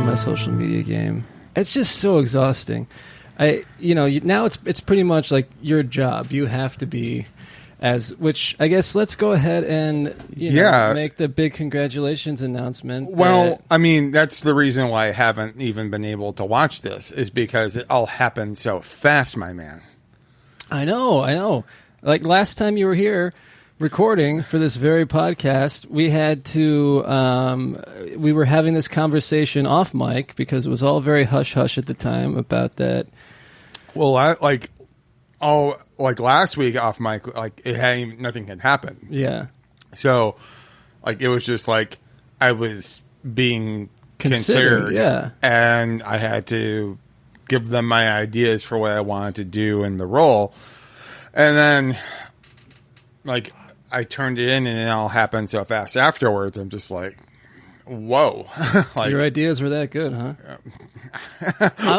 on my social media game. It's just so exhausting. Now it's pretty much like your job. You have to be which I guess let's go ahead and make the big congratulations announcement. Well, I mean, that's the reason why I haven't even been able to watch this, is because it all happened so fast, my man. I know. Like last time you were here recording for this very podcast, we had to we were having this conversation off mic because it was all very hush hush at the time about that. Well, last week off mic, nothing had happened. Yeah. So, it was just I was being considered. Yeah. And I had to give them my ideas for what I wanted to do in the role. And then, I turned it in and it all happened so fast afterwards. I'm just like, whoa. Your ideas were that good, huh?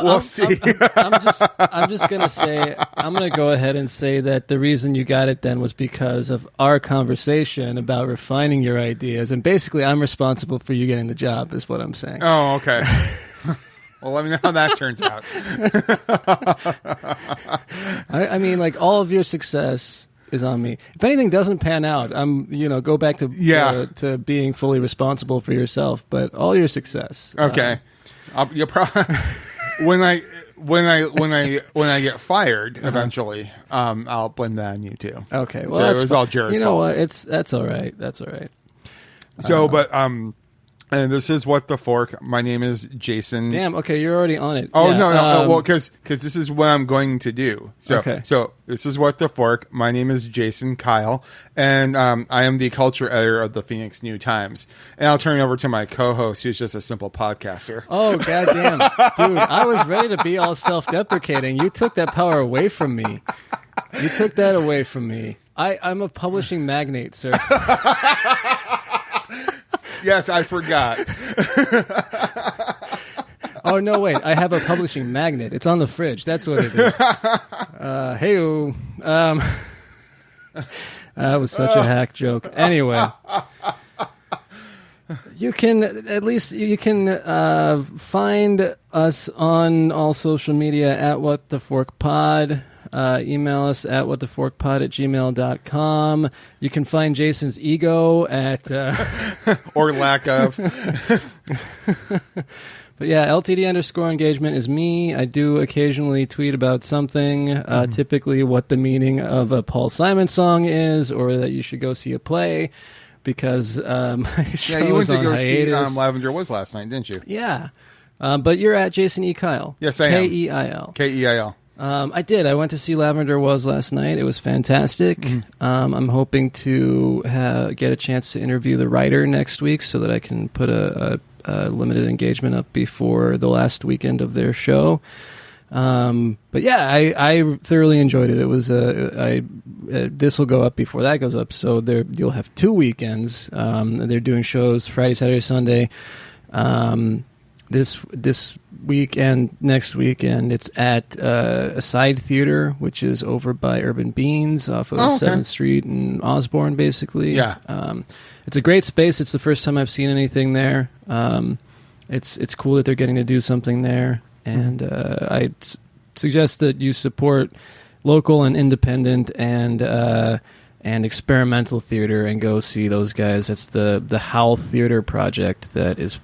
We'll see. I'm just going to say, I'm going to go ahead and say that the reason you got it then was because of our conversation about refining your ideas. And basically, I'm responsible for you getting the job, is what I'm saying. Oh, okay. Well, let me know how that turns out. I mean, all of your success is on me. If anything doesn't pan out, I'm, go back to being fully responsible for yourself. But all your success. Okay. You'll probably when I get fired eventually, I'll blame that on you too. Okay. Well, so it was all Jared's fault. What? That's all right. That's all right. So, and this is What the Fork. My name is Jason. Damn. Okay, you're already on it. Oh, yeah, no. Well, because this is what I'm going to do. So, So this is What the Fork. My name is Jason Kyle, and I am the culture editor of the Phoenix New Times. And I'll turn it over to my co-host, who's just a simple podcaster. Oh, goddamn, dude! I was ready to be all self-deprecating. You took that power away from me. You took that away from me. I'm a publishing magnate, sir. Yes, I forgot. Oh, no, wait. I have a publishing magnet. It's on the fridge. That's what it is. Hey-o. That was such a hack joke. Anyway. You can find us on all social media at What the Fork Pod. Email us at whattheforkpod@gmail.com. You can find Jason's ego at... or lack of. But yeah, LTD_engagement is me. I do occasionally tweet about something, typically what the meaning of a Paul Simon song is, or that you should go see a play, because my show you went to go hiatus. See Lavender Woods last night, didn't you? Yeah. But you're at Jason E. Kyle. Yes, I am. Keil. Keil. I did. I went to see Lavender Was last night. It was fantastic. Mm-hmm. I'm hoping to get a chance to interview the writer next week so that I can put a limited engagement up before the last weekend of their show. But yeah, I thoroughly enjoyed it. It was this will go up before that goes up, so you'll have 2 weekends. They're doing shows Friday, Saturday, Sunday. This week and next weekend, it's at a side theater, which is over by Urban Beans off of 7th Street and Osborne, basically. Yeah. It's a great space. It's the first time I've seen anything there. It's cool that they're getting to do something there. And I suggest that you support local and independent and experimental theater and go see those guys. That's the Howl Theater Project that is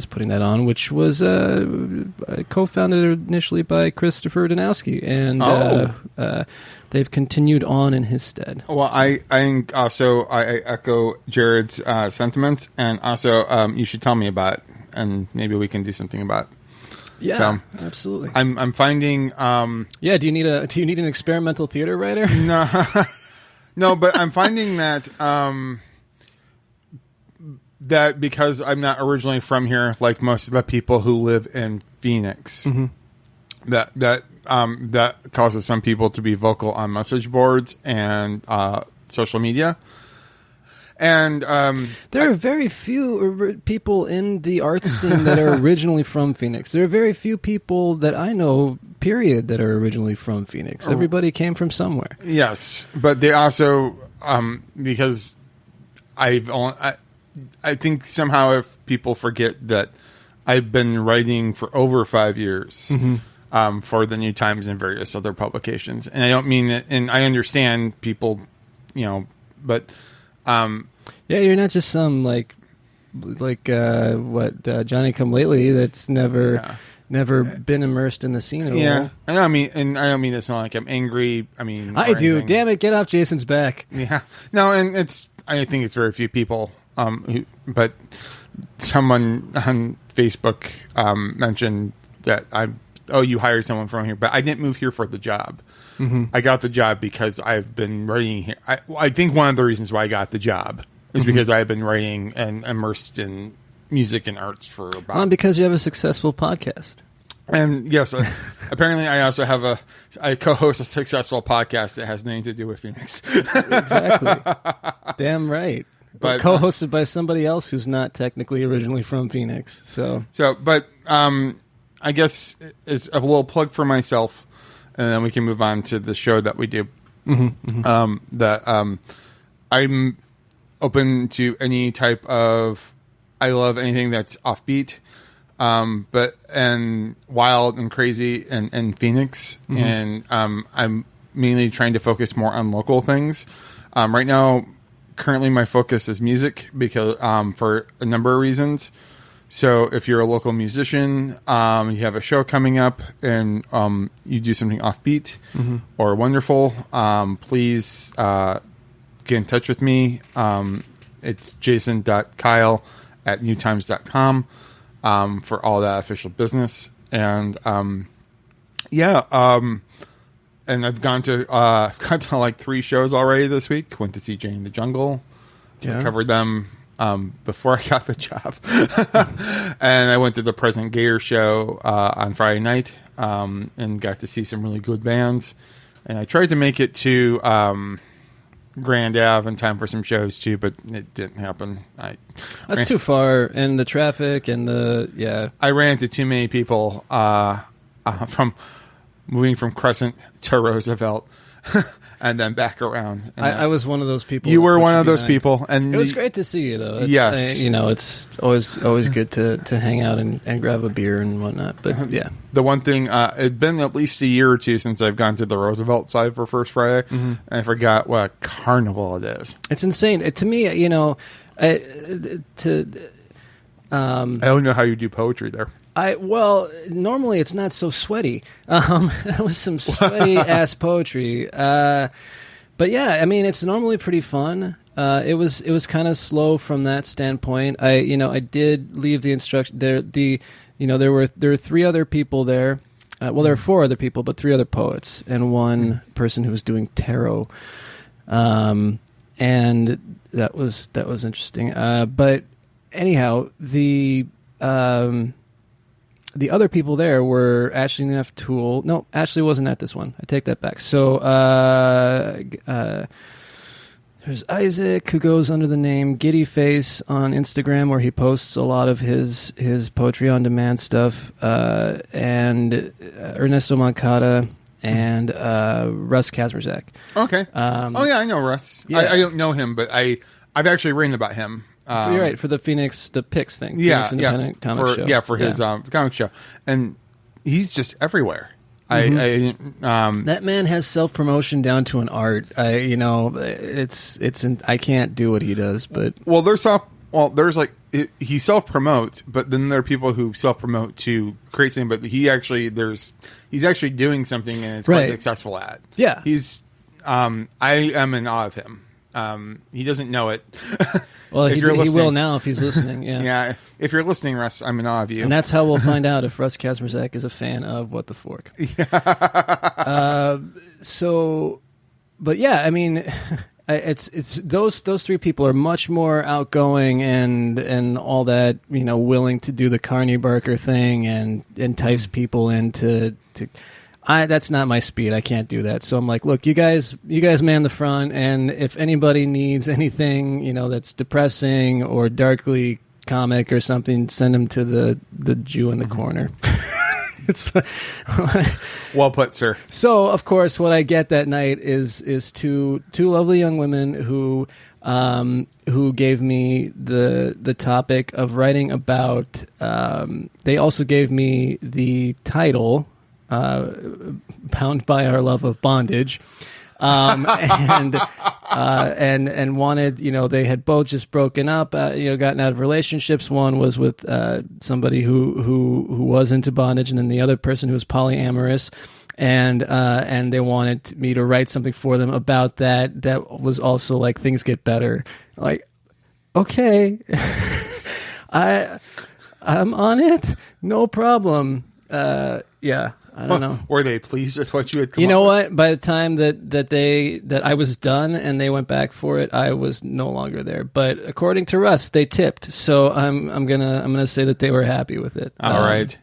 putting that on, which was co-founded initially by Christopher Danowski, and they've continued on in his stead. Well, I echo Jared's sentiments, and also you should tell me about it, and maybe we can do something about it. Yeah, absolutely. I'm finding. Do you need an experimental theater writer? No, but I'm finding that. That because I'm not originally from here, like most of the people who live in Phoenix, that causes some people to be vocal on message boards and social media. And there are very few people in the arts scene that are originally from Phoenix. There are very few people that I know, period, that are originally from Phoenix. Everybody came from somewhere. Yes, but they also because I think somehow if people forget that I've been writing for over 5 years for the New Times and various other publications. And I don't mean that, and I understand people, but yeah, you're not just some like Johnny Come Lately that's never been immersed in the scene at all. And I don't mean it's not like I'm angry. I mean, I do. Anything. Damn it, get off Jason's back. Yeah, no, and I think it's very few people. But someone on Facebook mentioned that you hired someone from here, but I didn't move here for the job. I got the job because I've been writing here. I think one of the reasons why I got the job is because I've been writing and immersed in music and arts for about... because you have a successful podcast. And yes, apparently I also have I co-host a successful podcast that has nothing to do with Phoenix. Exactly. Damn right. But co-hosted by somebody else who's not technically originally from Phoenix. But I guess it's a little plug for myself, and then we can move on to the show that we do. I'm open to any type of... I love anything that's offbeat, and wild and crazy and Phoenix. And I'm mainly trying to focus more on local things. Right now, currently my focus is music because for a number of reasons. So if you're a local musician, you have a show coming up and you do something offbeat or wonderful, please get in touch with me. It's jason.kyle@newtimes.com for all that official business. And and I've gone to like 3 shows already this week. Went to see Jane in the Jungle. So I covered them before I got the job. And I went to the President Gayer show on Friday night and got to see some really good bands. And I tried to make it to Grand Ave in time for some shows too, but it didn't happen. That's too far, and the traffic and I ran into too many people from moving from Crescent to Roosevelt and then back around. I was one of those people. You were one of those people, and it was great to see you, though. Yes, it's always good to hang out and grab a beer and whatnot. But yeah, the one thing it'd been at least a year or two since I've gone to the Roosevelt side for First Friday, and I forgot what a carnival it is. It's insane. To me, I don't know how you do poetry there. Normally it's not so sweaty. That was some sweaty ass poetry. But yeah, I mean, it's normally pretty fun. It was kind of slow from that standpoint. I did leave the instruction there. There were 3 other people there. There were 4 other people, but 3 other poets and 1 person who was doing tarot. And that was interesting. But anyhow, the other people there were Ashley Neff Toole. No, Ashley wasn't at this one. I take that back. So there's Isaac, who goes under the name Giddy Face on Instagram, where he posts a lot of his poetry on demand stuff, and Ernesto Moncada and Russ Kazmerzak. Okay. I know Russ. Yeah. I don't know him, but I've actually written about him. You're right, for the Pix thing. Yeah, Phoenix Independent Comic Show. Yeah, for his comic show. And he's just everywhere. That man has self-promotion down to an art. I can't do what he does, but... he self-promotes, but then there are people who self-promote to create something, but he's actually doing something and it's quite successful at. Yeah. I am in awe of him. He doesn't know it. Well, he will now if he's listening. Yeah. Yeah. If you're listening, Russ, I'm in awe of you. And that's how we'll find out if Russ Kazmerzak is a fan of What the Fork. Yeah. But yeah, I mean, it's those 3 people are much more outgoing and all that, willing to do the Carney Barker thing and entice people into. That's not my speed. I can't do that. So I'm like, look, you guys man the front, and if anybody needs anything, that's depressing or darkly comic or something, send them to the Jew in the corner. It's Well put, sir. so, of course, what I get that night is two lovely young women who gave me the topic of writing about. They also gave me the title, "Bound by Our Love of Bondage," and wanted, they had both just broken up, gotten out of relationships. One was with somebody who was into bondage, and then the other person who was polyamorous. And they wanted me to write something for them about that. That was also like things get better. Like, okay, I'm on it. No problem. Yeah, I don't know. Were they pleased with what you had come You know up what? By the time that I was done and they went back for it, I was no longer there. But according to Russ, they tipped. So I'm gonna say that they were happy with it. All right.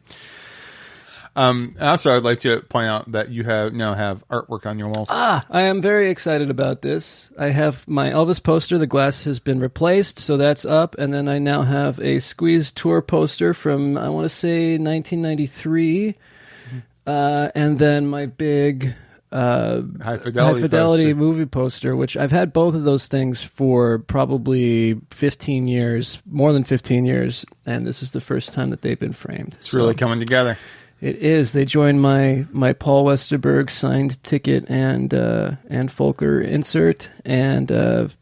Also, I'd like to point out that you now have artwork on your walls. I am very excited about this. I have my Elvis poster. The glass has been replaced, so that's up. And then I now have a Squeeze tour poster from, I want to say, 1993. And then my big high fidelity movie poster, which I've had both of those things for probably 15 years, more than 15 years. And this is the first time that they've been framed. It's really coming together. It is. They joined my Paul Westerberg signed ticket and Folker insert and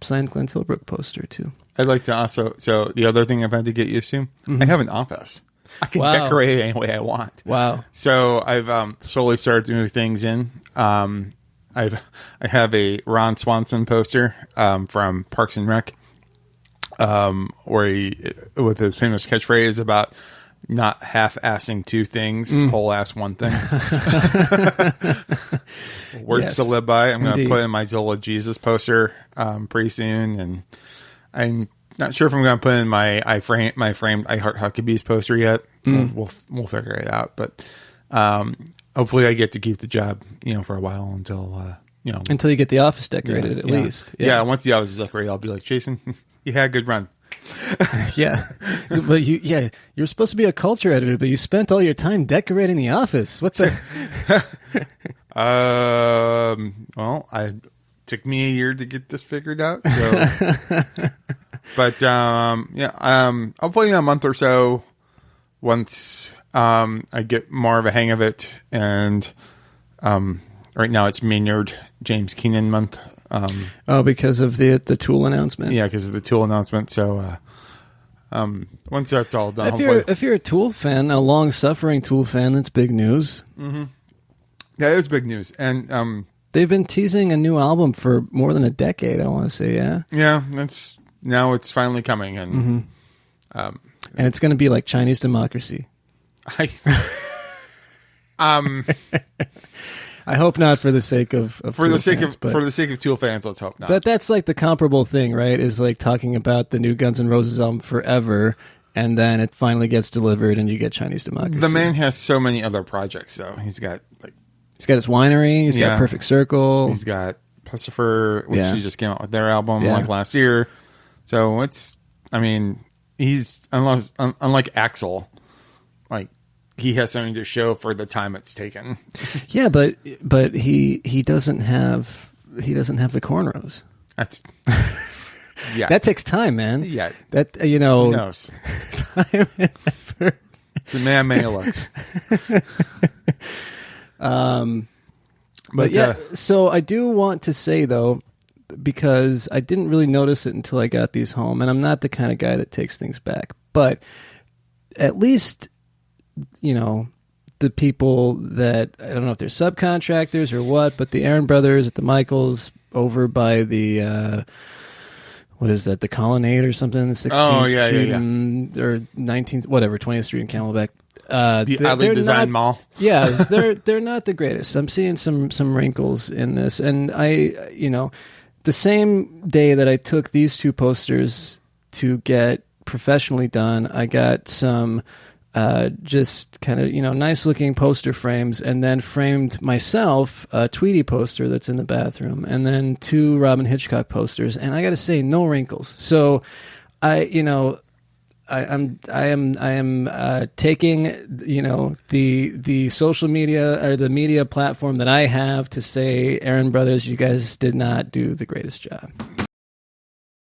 signed Glenn Tilbrook poster too. I'd like to also. So the other thing I've had to get used to, I have an office. I can decorate it any way I want. Wow. So I've slowly started to move things in. I have a Ron Swanson poster from Parks and Rec, where he, with his famous catchphrase about not half-assing two things, whole-ass one thing. Words to live by. I'm going to put in my Zola Jesus poster pretty soon, and I'm not sure if I'm going to put in my framed I Heart Huckabees poster yet. We'll figure it out, but hopefully I get to keep the job, for a while until until you get the office decorated at least. Yeah, once the office is decorated, I'll be like, Jason, you had a good run. Yeah, but you're supposed to be a culture editor, but you spent all your time decorating the office. What's that? Well, it took me a year to get this figured out. So, but hopefully in a month or so, once I get more of a hang of it, and right now it's Maynard James Keenan month. Because of the Tool announcement. Yeah, because of the Tool announcement. So once that's all done, if you're a Tool fan, a long-suffering Tool fan, that's big news. Mm-hmm. That is big news, and they've been teasing a new album for more than a decade. I want to say, yeah. Now it's finally coming, and and it's going to be like Chinese Democracy. I hope not, for the sake of for the sake of Tool fans. Let's hope not. But that's like the comparable thing, right? Is like talking about the new Guns N' Roses album forever, and then it finally gets delivered, and you get Chinese Democracy. The man has so many other projects, though. He's got his winery. He's got Perfect Circle. He's got Pussifer, which he just came out with their album like last year. So he's unlike Axl, like. He has something to show for the time it's taken. Yeah, but he doesn't have the cornrows. That's that takes time, man. Yeah, that Who knows? Time and effort. It's a man many looks. But yeah, so I do want to say though, because I didn't really notice it until I got these home, and I'm not the kind of guy that takes things back, but at least. The people that, I don't know if they're subcontractors or what, but the Aaron brothers at the Michaels over by the, what is that, the Colonnade or something, the 16th Street or 19th, whatever, 20th Street in Camelback. The oddly designed mall. Yeah, they're not the greatest. I'm seeing some wrinkles in this. And the same day that I took these two posters to get professionally done, I got some... just kind of, nice looking poster frames, and then framed myself a Tweety poster that's in the bathroom, and then two Robin Hitchcock posters. And I got to say, no wrinkles. So I I am taking the social media or the media platform that I have to say, Aaron Brothers, you guys did not do the greatest job.